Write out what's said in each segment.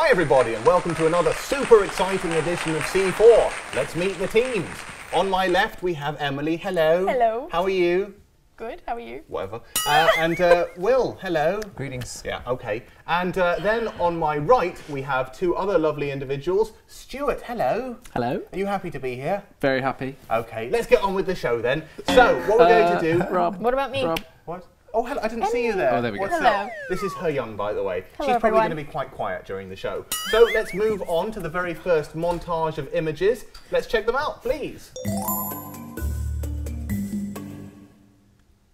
Hi everybody and welcome to another super exciting edition of C4. Let's meet the teams. On my left we have Emily. Hello. Hello. How are you? Good, how are you? Whatever. And Will. Hello. Greetings. Yeah, okay. And then on my right we have two other lovely individuals. Stuart, hello. Hello. Are you happy to be here? Very happy. Okay, let's get on with the show then. So, what we're going to do... Rob. What about me? Rob. What? Oh, hello, I didn't see you there. Oh, there we go. What's Hello. up? This is Young, by the way. Hello, She's probably everyone. going to be quite quiet during the show. So let's move on to the very first montage of images. Let's check them out, please.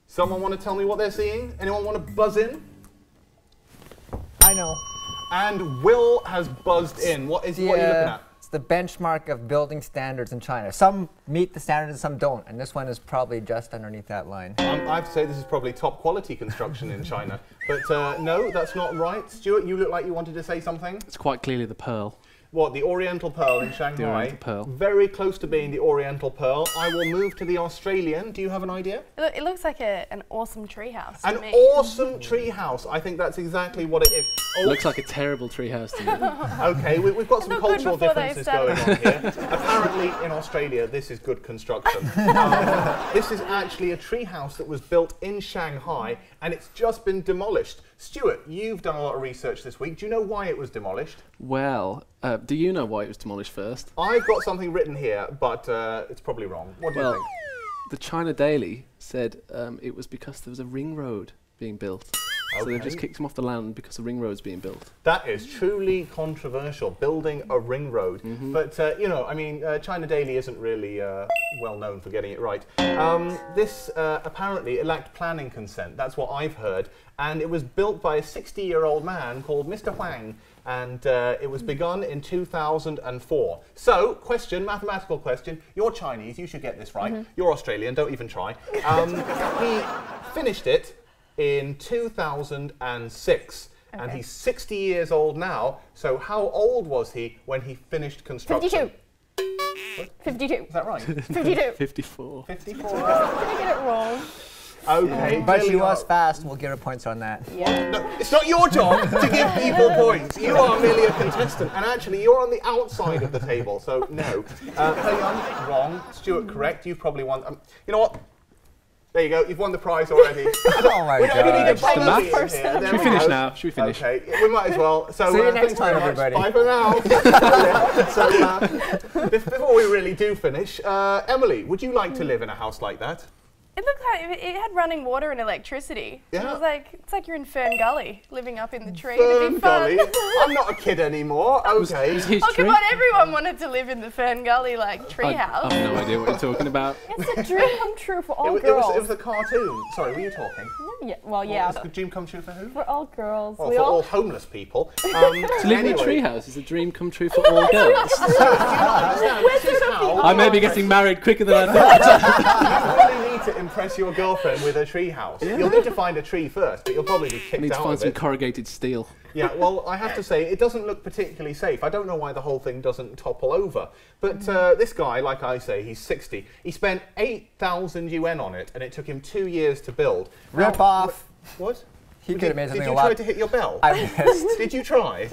Someone want to tell me what they're seeing? Anyone want to buzz in? I know. And Will has buzzed in. What are you looking at? It's the benchmark of building standards in China. Some meet the standards and some don't, and this one is probably just underneath that line. I have to say this is probably top quality construction in China. But no, that's not right. Stuart, you look like you wanted to say something. It's quite clearly the Pearl. What, the Oriental Pearl in Shanghai? The Oriental Pearl. Very close to being the Oriental Pearl. I will move to the Australian. Do you have an idea? It looks like an awesome treehouse to An me. awesome tree house. I think that's exactly what it is. Oh, Looks like a terrible treehouse to me. okay, we've got some looked good cultural before they differences going on here. Apparently, in Australia, this is good construction. This is actually a tree house that was built in Shanghai, and it's just been demolished. Stuart, you've done a lot of research this week. Do you know why it was demolished? Well, do you know why it was demolished first? I've got something written here, but it's probably wrong. What do you think? The China Daily said it was because there was a ring road being built. So they just kicked him off the land because the ring road's being built. That is truly controversial, building a ring road. But, you know, I mean, China Daily isn't really well known for getting it right. This apparently it lacked planning consent. That's what I've heard. And it was built by a 60-year-old man called Mr. Huang. And it was begun in 2004. So, question, mathematical question. You're Chinese, you should get this right. You're Australian, don't even try. He finished it in 2006. Okay. And he's 60 years old now. So how old was he when he finished construction? 52. What? 52. Is that right? 52. 54. 54. Did I get it wrong? Okay. But she was fast. We'll give her points on that. Yeah. No, it's not your job to give people points. You are merely a contestant. And actually, you're on the outside of the table. So, no. Young, wrong. Stuart, correct. You've probably won. You know what? There you go, you've won the prize already. Oh my we don't even need a God. penalty in person. here. There Should we finish go. now? Should we finish? Okay, we might as well. So, See you next thanks very time, much. everybody. Bye for now. So, before we really do finish, Emily, would you like to live in a house like that? It looked like it had running water and electricity. Yeah. It was like, it's like you're in Fern Gully, living up in the tree. Fern It'd be fun. Gully? I'm not a kid anymore. Okay. Was his Oh, come tree? on, everyone wanted to live in the Fern Gully, like, tree I house. have no idea what you're talking about. It's a dream come true for all It girls. was a cartoon. Sorry, were you talking? Yeah, well, yeah. It's a dream come true for who? For all girls. Well, we for all all homeless people. To live in a treehouse is a dream come true for all girls. I may be getting married quicker than I thought. You really need to impress your girlfriend with a tree house. You'll need to find a tree first, but you'll probably be I kicked need to out find of some it. corrugated steel. Yeah, well, I have to say, it doesn't look particularly safe. I don't know why the whole thing doesn't topple over. But this guy, like I say, he's 60. He spent 8,000 UN on it, and it took him 2 years to build. Rip off. What? He could have made something Did a you lot. try to hit your bell? I missed. Did you try?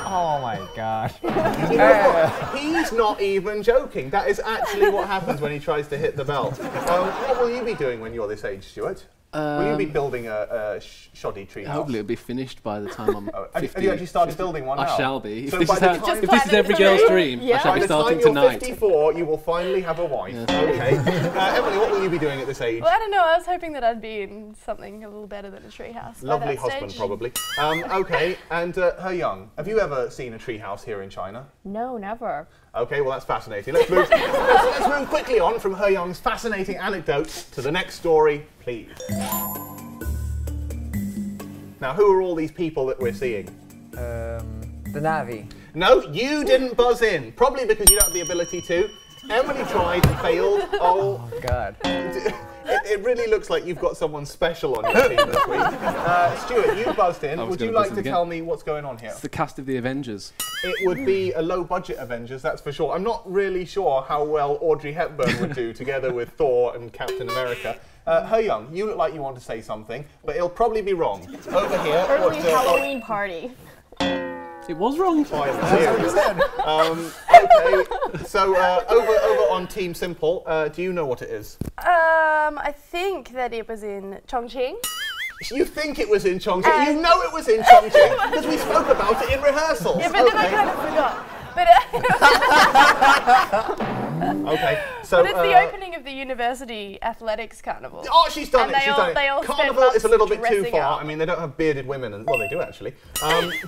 Oh my God. You know what? He's not even joking. That is actually what happens when he tries to hit the bell. What will you be doing when you're this age, Stuart? Will you be building a shoddy tree house? Hopefully it'll be finished by the time I'm 50. Have you actually started building one now? I shall be. If So this by is, the how, time- if this is every girl's dream, I shall By be the time starting you're tonight. 54, you will finally have a wife. Yeah. Okay. Emily, what will you be doing at this age? Well, I don't know. I was hoping that I'd be in something a little better than a treehouse. by Lovely that husband, stage. probably. Okay, and Young, have you ever seen a treehouse here in China? No, never. Okay, well that's fascinating. Let's move, let's move quickly on from Young's fascinating anecdotes to the next story, please. Now, who are all these people that we're seeing? The Navi. No, you didn't buzz in. Probably because you don't have the ability to. Emily tried and failed. Oh God. It really looks like you've got someone special on your team this week. Stuart, you buzzed in. Would you like to tell me what's going on here? It's the cast of the Avengers. It would be a low-budget Avengers, that's for sure. I'm not really sure how well Audrey Hepburn would do together with Thor and Captain America. Young, you look like you want to say something, but it'll probably be wrong. Over here. Early Halloween party. It was wrong. Okay, so over on Team Simple, do you know what it is? I think that it was in Chongqing. You think it was in Chongqing? You know it was in Chongqing because we spoke about it in rehearsals. Yeah, but then I kind of forgot. Okay, so but it's the opening of the university athletics carnival. Oh, she's done And it. they She's all- done they it. all spend Carnival is a little months bit too dressing far. up. I mean, they don't have bearded women, and well, they do actually.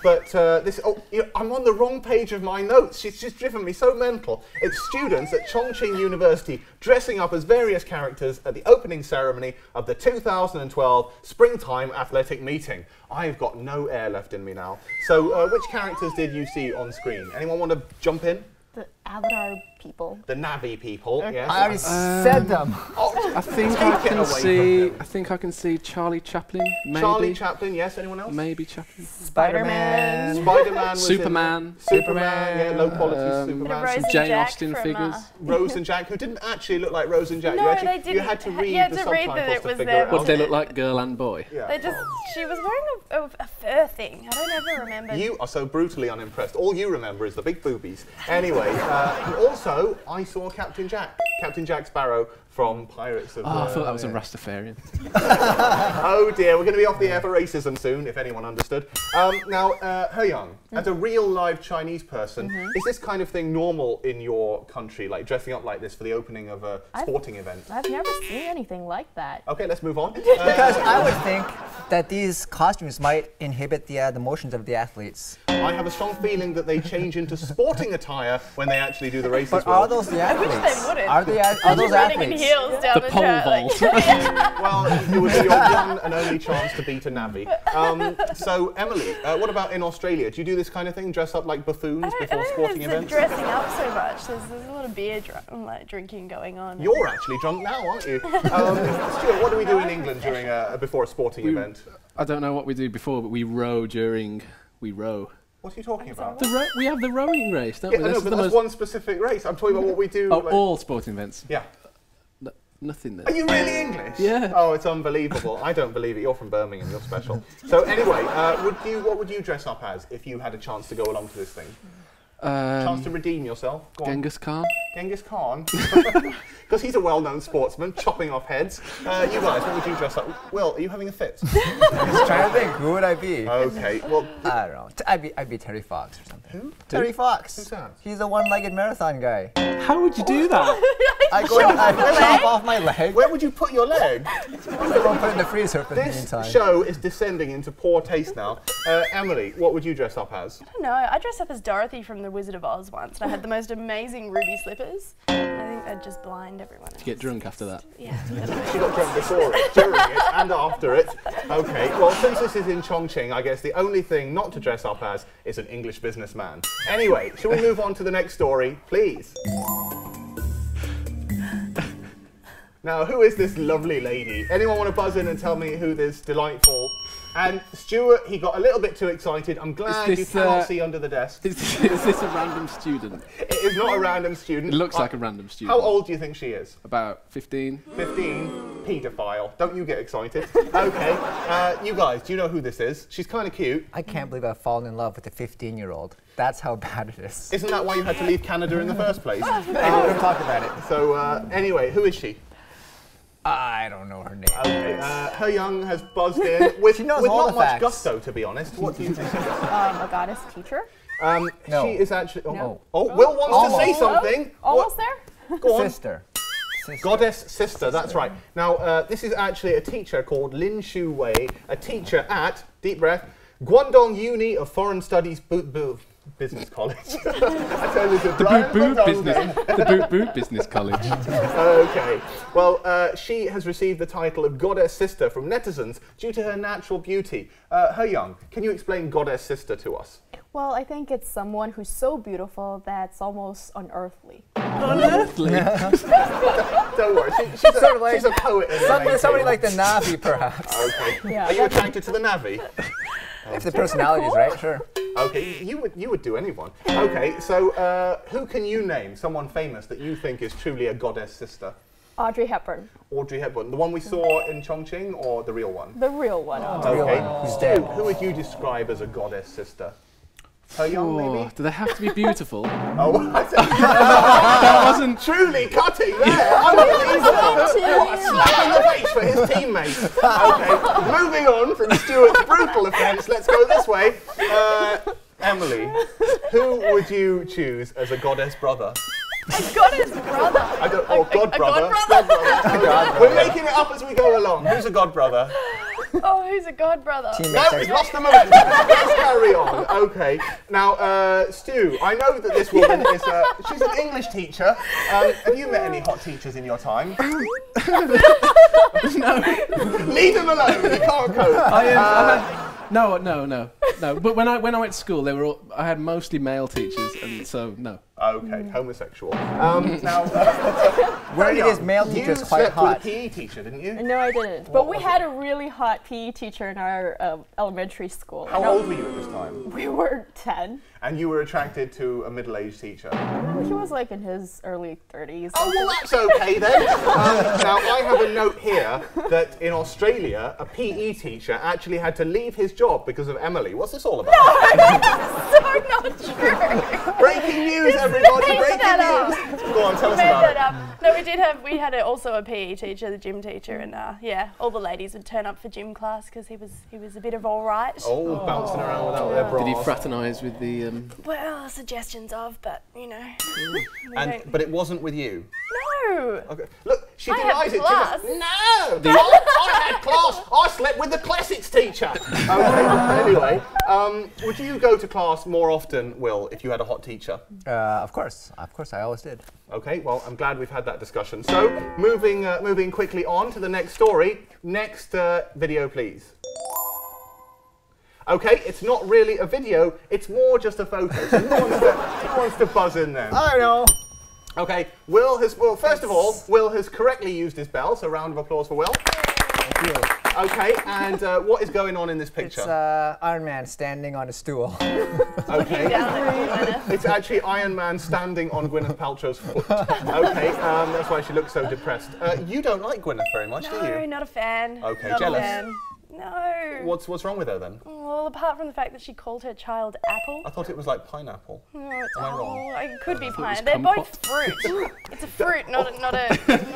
But this. Oh, I'm on the wrong page of my notes. She's driven me so mental. It's students at Chongqing University dressing up as various characters at the opening ceremony of the 2012 Springtime Athletic Meeting. I've got no air left in me now. So, which characters did you see on screen? Anyone want to jump in? The Avatar people. The Navi people. Yes. I already said them. Oh, I think take I it can away from see. him. I think I can see Charlie Chaplin. Maybe. Charlie Chaplin. Yes. Anyone else? Maybe Chaplin. Spider-Man. Spider-Man was Superman. Superman, yeah, low quality Bit of Superman. Rose and Jane Jack Austen from, figures. Rose and Jack, who didn't actually look like Rose and Jack. No, you, actually, they didn't. you had to read You had the to read subtitles that it to was figure them. it What out. do they look like, girl and boy? Yeah. They just, she was wearing a fur thing. I don't ever remember. You are so brutally unimpressed. All you remember is the big boobies. Anyway, and also I saw Captain Jack Sparrow from Pirates of. Oh, I thought that was a Rastafarian. Oh dear, we're going to be off the air for racism soon, if anyone understood. Now, He-young, as a real live Chinese person, is this kind of thing normal in your country, like dressing up like this for the opening of a sporting event? I've never seen anything like that. Okay, let's move on. Because I would think that these costumes might inhibit the motions of the athletes. I have a strong feeling that they change into sporting attire when they actually do the races. But Will. are those the I wish athletes? they wouldn't. Are those running in athletes? heels down The the pole track, vault. Well, it would be your one and only chance to beat a Navi. So, Emily, what about in Australia? Do you do this kind of thing, dress up like buffoons before sporting it's events? dressing up so much. There's a lot of beer drinking going on. You're actually drunk now, aren't you? Stuart, what do we do in England during before a sporting event? I don't know what we do before, but we row during. We row. What are you talking about? We have the rowing race, don't Yeah, we? I know, This is but the that's most- one specific race. I'm talking about what we do. Oh, like- all sporting events. Yeah. Nothing Are there. you really English? Yeah. Oh, it's unbelievable. I don't believe it. You're from Birmingham. You're special. So anyway, what would you dress up as if you had a chance to go along to this thing? Chance to redeem yourself? Go on. Genghis Khan. Genghis Khan? Because he's a well-known sportsman, chopping off heads. You guys, what would you dress up? Will, are you having a fit? I'm just trying to think. Who would I be? Okay, well... I don't know. I'd be Terry Fox or something. Who? Terry Fox. Who's that? He's the one-legged marathon guy. How would you do that? I chop off my leg. Where would you put your leg? I'm gonna put it in the freezer for the This meantime. show is descending into poor taste now. Emily, what would you dress up as? I don't know. I dressed up as Dorothy from The Wizard of Oz once, and I had the most amazing ruby slippers. I think I'd just blind everyone else. Get drunk after that. Yeah. She got drunk before it, during it, and after it. Okay, well, since this is in Chongqing, I guess the only thing not to dress up as is an English businessman. Anyway, shall we move on to the next story, please? Now, who is this lovely lady? Anyone want to buzz in and tell me who this delightful... And Stuart, he got a little bit too excited. I'm glad Is you this, cannot see under the desk. Is this a random student? It is not a random student. It looks like a random student. How old do you think she is? About 15. 15. Paedophile. Don't you get excited. Okay. You guys, do you know who this is? She's kind of cute. I can't believe I've fallen in love with a 15-year-old. That's how bad it is. Isn't that why you had to leave Canada in the first place? I don't want to talk about it. So, anyway, who is she? I don't know her name. Okay. He-young has buzzed in with, She knows with all not the much facts. gusto, to be honest. What do you think? A goddess teacher. No. She is actually... Oh, No. oh, Will wants to say Almost. something. Almost What? there? Go on. Sister. Goddess sister, that's right. Now, this is actually a teacher called Lin Shu Wei, a teacher at, deep breath, Guangdong Uni of Foreign Studies Business College. I tell you, The Boot Boot Business College. Okay. Well, she has received the title of Goddess Sister from netizens due to her natural beauty. He-young, can you explain Goddess Sister to us? Well, I think it's someone who's so beautiful that's almost unearthly. Unearthly. Don't worry, she's a poet in the making. Somebody like the Navi, perhaps. Okay. Yeah, Are you attracted to the Navi? If the personality's right, sure. Okay, you would do anyone. Okay, so who can you name, someone famous that you think is truly a goddess sister? Audrey Hepburn, Audrey Hepburn, the one we saw in Chongqing or the real one? the real one. The real Okay, one, who's Stu, dead. who would you describe as a goddess sister? Her young, maybe? Do they have to be beautiful? Oh, That wasn't truly cutting there. Unbelievable. What a slap in the face for his teammates. Okay, moving on from Stuart's brutal offence, let's go this way. Emily, who would you choose as a goddess brother? A goddess brother. God brother. God brother. We're making it up as we go along. Who's a god brother? Oh, who's a god brother? No, we've lost the momentum. Let's carry on. Okay. Now, Stu, I know that this woman is, she's an English teacher. Have you met any hot teachers in your time? no. Leave him alone. He can't cope. No. But when I went to school, I had mostly male teachers, and so no. Okay, homosexual. Now, where did his male teachers quite hot? You slept with a PE teacher, didn't you? No, I didn't. But we had a really hot PE teacher in our elementary school. How old were you at this time? We were 10. And you were attracted to a middle-aged teacher? He was like in his early 30s. Oh, well, that's okay then. Now, I have a note here that in Australia, a PE teacher actually had to leave his job because of Emily. What's this all about? So not true. Breaking news, everybody! Breaking news! Go on, tell us about it. No, we had also a PE teacher, the gym teacher, and yeah, all the ladies would turn up for gym class because he was a bit of all right. Oh, bouncing around without their bras. Did he fraternise with the? Well, suggestions of, but you know. But it wasn't with you. No. Okay. Look, she I denies had it. class. No, I had class. I slept with the classics teacher. Okay. Anyway, would you go to class more often, Will, if you had a hot teacher? Of course, I always did. Okay, well, I'm glad we've had that discussion. So, moving quickly on to the next story. Next video, please. Okay, it's not really a video, it's more just a photo. So who wants to buzz in then? I know. Okay, first of all, Will has correctly used his bell, so round of applause for Will. Thank you. Okay, and what is going on in this picture? It's Iron Man standing on a stool. Okay. It's actually Iron Man standing on Gwyneth Paltrow's foot. Okay, that's why she looks so depressed. You don't like Gwyneth very much, do you? No, not a fan. Okay, not jealous? A fan. No. What's wrong with her then? Well, apart from the fact that she called her child apple. I thought it was like pineapple. No, it's Am I apple. wrong? It could be it pine. was They're kumquat. both fruit. It's a fruit, not a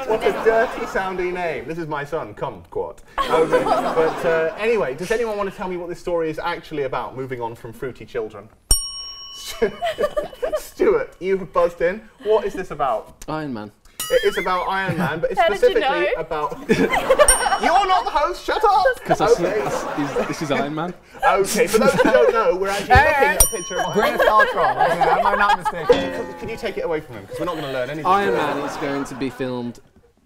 What a dirty sounding name. This is my son, Kumquat. Okay, but anyway, does anyone want to tell me what this story is actually about, moving on from fruity children? Stuart, you have buzzed in. What is this about? Iron Man. It's about Iron Man, but it's How did you specifically know? about... You're not the host, shut up! Because Okay. this is Iron Man. Okay, for those who don't know, we're actually looking at a picture of Iron Gwyneth Paltrow. Okay, am I not mistaken? Man. Can you take it away from him? Because we're not going to learn anything. Iron Man is going to be filmed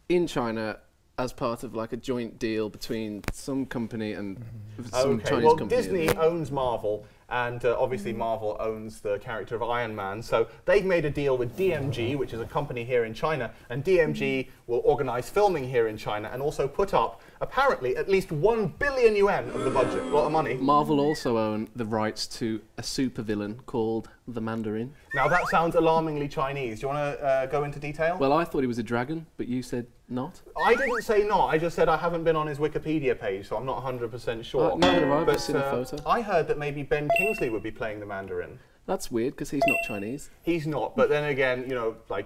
in China as part of like a joint deal between some company and some Okay, Chinese well, company. Disney owns Marvel, and obviously Marvel owns the character of Iron Man. So they've made a deal with DMG, which is a company here in China, and DMG will organise filming here in China and also put up, apparently, at least 1 billion yuan of the budget. A lot of money. Marvel also own the rights to a supervillain called the Mandarin. Now that sounds alarmingly Chinese. Do you want to go into detail? Well, I thought he was a dragon, but you said not. I didn't say not, I just said I haven't been on his Wikipedia page, so I'm not 100% sure. Neither have I, but But I've seen a photo. I heard that maybe Ben Kingsley would be playing the Mandarin. That's weird, because he's not Chinese. He's not, but then again, you know, like,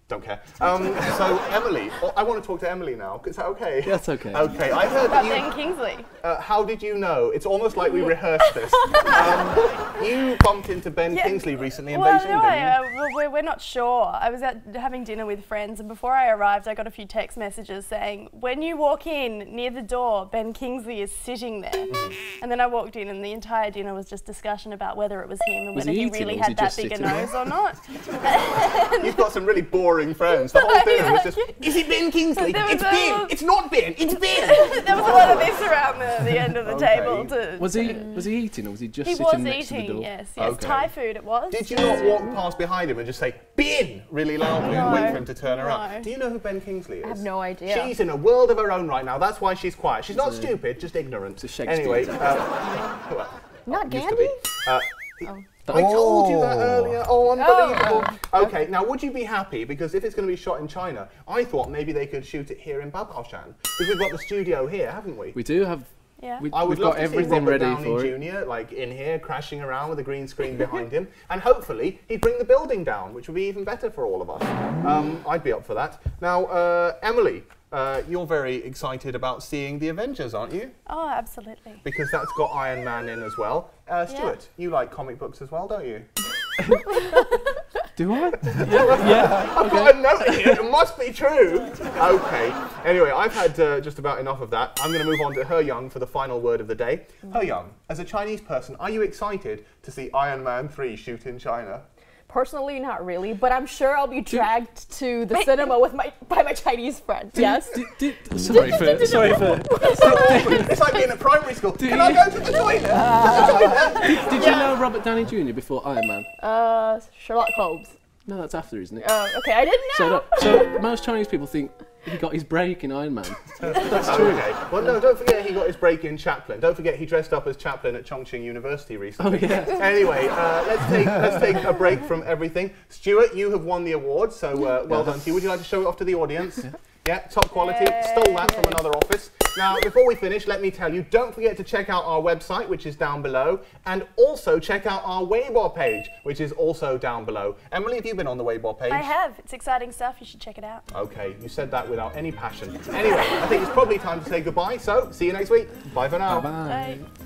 don't care. So Emily, I want to talk to Emily now. Is that okay? Yeah, that's okay. Okay, I heard About that Ben you... Kingsley. How did you know? It's almost like we rehearsed this. You bumped into Ben Kingsley recently in Beijing, didn't you? We're not sure. I was out having dinner with friends, and before I arrived, I got a few text messages saying, when you walk in near the door, Ben Kingsley is sitting there. And then I walked in, and the entire dinner was just discussion about whether it was him and Was whether he he eating, really or was he had that just big a sitting there? nose or not. You've got some really boring friends. The whole dinner was just, is it Ben Kingsley? There was It's a- Ben! It's not Ben! It's Ben! There was a lot of this around the end of the Okay. table. Was he eating, or was he just He sitting was next to the eating, door? yes. Okay. Thai food it was. Did you not walk past behind him and just say, Ben! really loudly and No. wait for him to turn around? No. Do you know who Ben Kingsley is? I have no idea. She's in a world of her own right now. That's why she's quiet. She's not stupid, just ignorant. It's a Shakespeare. Anyway, Not used to Gandhi? be. I told you that earlier. Oh, unbelievable. Okay, now would you be happy? Because if it's going to be shot in China, I thought maybe they could shoot it here in Babaoshan. Because we've got the studio here, haven't we? We do have Yeah. I would We've love got to everything see Robert ready Downey for it. Jr. like in here, crashing around with a green screen behind him, and hopefully he'd bring the building down, which would be even better for all of us. I'd be up for that. Now, Emily, you're very excited about seeing the Avengers, aren't you? Oh, absolutely. Because that's got Iron Man in as well. Stuart, you like comic books as well, don't you? Do I? I've got a note here. It must be true. Okay. Anyway, I've had just about enough of that. I'm going to move on to He Young for the final word of the day. He Young, as a Chinese person, are you excited to see Iron Man 3 shoot in China? Personally, not really, but I'm sure I'll be dragged to the cinema by my Chinese friends. Yes. Sorry for. It's like being at primary school. Can I go to the toilet? Did you know Robert Downey Jr. before Iron Man? Sherlock Holmes. No, that's after, isn't it? Okay, I didn't know. So most Chinese people think he got his break in Iron Man. That's true. Okay. Well, no, don't forget he got his break in Chaplin. Don't forget he dressed up as Chaplin at Chongqing University recently. Oh, yeah. Anyway, let's take a break from everything. Stuart, you have won the award, so well done to you. Would you like to show it off to the audience? Yeah, top quality. Stole that from another office. Now, before we finish, let me tell you, don't forget to check out our website, which is down below, and also check out our Weibo page, which is also down below. Emily, have you been on the Weibo page? I have. It's exciting stuff. You should check it out. Okay, you said that without any passion. Anyway, I think it's probably time to say goodbye, so see you next week. Bye for now. Bye. Bye.